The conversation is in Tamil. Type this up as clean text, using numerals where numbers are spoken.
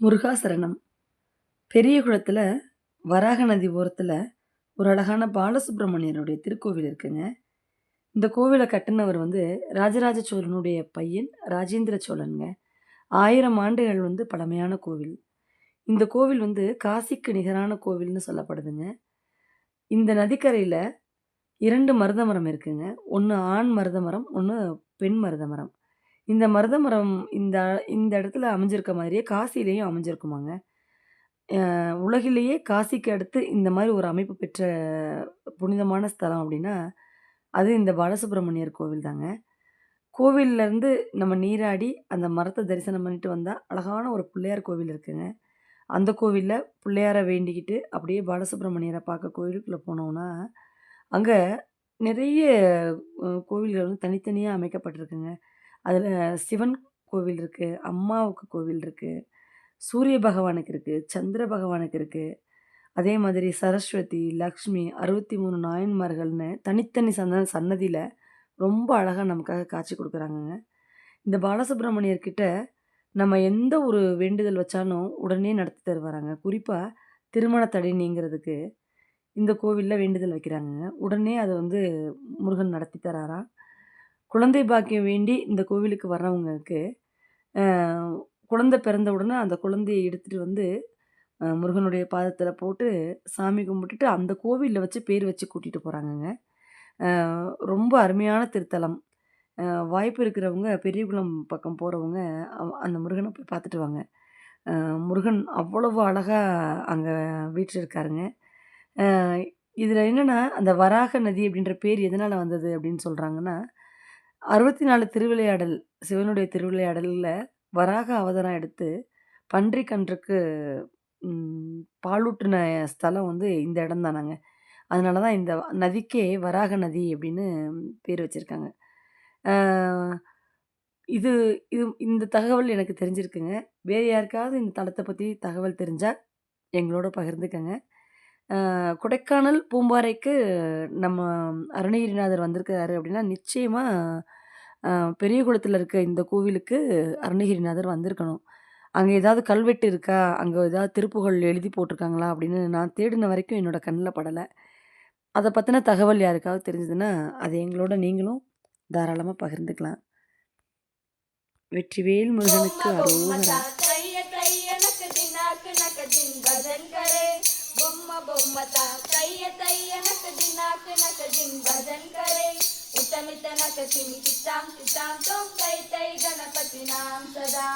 முருகாசரணம். பெரியகுளத்தில வராக நதி ஓரத்தில ஒரு அழகான பாலசுப்ரமணியருடைய திருக்கோவில் இருக்குங்க. இந்த கோவில கட்டுனவர் ராஜராஜ சோழனுடைய பையன் ராஜேந்திர சோழன்ங்க. 1000 ஆண்டுகள் பழமையான கோவில். இந்த கோவில் காசிக்கு நிகரான கோவில்னு சொல்லப்படுதுங்க. இந்த நதிக்கரையில 2 மருத மரம் இருக்குங்க. ஒண்ணு ஆண் மருத மரம், ஒண்ணு பெண் மருத மரம். இந்த மருத மரம் இந்த இந்த இடத்துல அமைஞ்சிருக்க மாரியே காசியிலயும் அமைஞ்சிருக்குமாங்க. உலகிலேயே காசிக்கு அடுத்து இந்த மாரி ஒரு அமைப்பு பெற்ற புனிதமான ஸ்தலம் அப்டின்னா, அது இந்த பாலசுப்ரமணியர் கோவில் தாங்க. கோவில்லருந்து நம்ம நீராடி அந்த மரத்த தரிசனம் பண்ணிட்டு வந்தா, அழகான ஒரு பிள்ளையார் கோவில் இருக்குங்க. அந்த கோவில்ல பிள்ளையார வேண்டிக்கிட்டு, அப்படியே பாலசுப்ரமணியர பார்க்க கோயிலுக்குள்ள போனோம்னா, அங்க நிறைய கோவில்கள் தனித்தனியா அமைக்கப்பட்டிருக்குங்க. அதுல சிவன் கோவில் இருக்கு, அம்மாவுக்கு கோவில் இருக்கு, சூரிய பகவானுக்கு இருக்கு, சந்திர பகவானுக்கு இருக்கு. அதே மாதிரி சரஸ்வதி, லக்ஷ்மி 63 நாயன்மார்கள்னு தனித்தனி சன்னதியில ரொம்ப அழகா நமக்காக காட்சி குடுக்குறாங்கங்க. இந்த பாலசுப்ரமணியர் கிட்ட நம்ம எந்த ஒரு வேண்டுதல் வச்சாலும் உடனே நடத்தி தருவாராங்க. குறிப்பா திருமண தடை நீங்கிறதுக்கு இந்த கோவில்ல வேண்டுதல் வைக்கிறாங்கங்க. உடனே அத முருகன் நடத்தி தராராம். குழந்தை பாக்கியம் வேண்டி இந்த கோவிலுக்கு வர்றவங்களுக்கு, அ குழந்தை பிறந்த உடனே அந்த குழந்தைய எடுத்துட்டு முருகனுடைய பாதத்தில போட்டு சாமி கும்பிட்டுட்டு, அந்த கோவில்ல வச்சு பேர் வச்சு கூட்டிட்டு போறாங்கங்க. அ ரொம்ப அருமையான திருத்தலம். அ வாய்ப்பு இருக்கிறவங்க பெரியகுளம் பக்கம் போறவங்க, அந்த முருகன போய் பார்த்துட்டு வாங்க. முருகன் அவ்வளவு அழகா அங்க வீற்றிருக்காருங்க. அ இதில என்னன்னா, அந்த வராக நதி அப்படின்ற பேர் எதனால வந்தது அப்படின்னு சொல்றாங்கன்னா, 64 திருவிளையாடல் சிவனுடைய திருவிளையாடல்ல வராக அவதாரம் எடுத்து பன்றி கன்றுக்கு பாலூட்டுன ஸ்தலம் இந்த இடம் தானங்க. அதனால தான் இந்த நதிக்கே வராக நதி அப்படின்னு பேர் வச்சிருக்காங்க. ஆ இது இது இந்த தகவல் எனக்கு தெரிஞ்சிருக்குங்க. வேறு யாருக்காவது இந்த தலத்த பத்தி தகவல் தெரிஞ்சா எங்களோட பகிர்ந்துக்கங்க. கொடைக்கானல், பூம்பாறைக்கு நம்ம அருணகிரிநாதர் வந்திருக்காரு அப்படின்னா, நிச்சயமா அ பெரியகுளத்தில இருக்க இந்த கோவிலுக்கு அருணகிரிநாதர் வந்திருக்கணும். அங்க ஏதாவது கல்வெட்டு இருக்கா? அங்க ஏதாவது திருப்புகழ் எழுதி போட்டுருக்காங்களா? அப்படின்னு நான் தேடின வரைக்கும் என்னோட கண்ல படல. அத பத்தின தகவல் யாருக்காவது தெரிஞ்சதுன்னா, அத எங்களோட நீங்களும் தாராளமா பகிர்ந்துக்கலாம். வெற்றிவேல் முருகனுக்கு பொம்மதா அரோகரா! தைய தைய நக்கு தினாக்கு நக்கு தின் பஜன் करे பொம்மதா தைய தைய நக்கு தின் பஜன் करे உத்தமித்த நக்கு திமி சித்தாம் சித்தாம் தோம் தை தை கணபதி நாம் சதா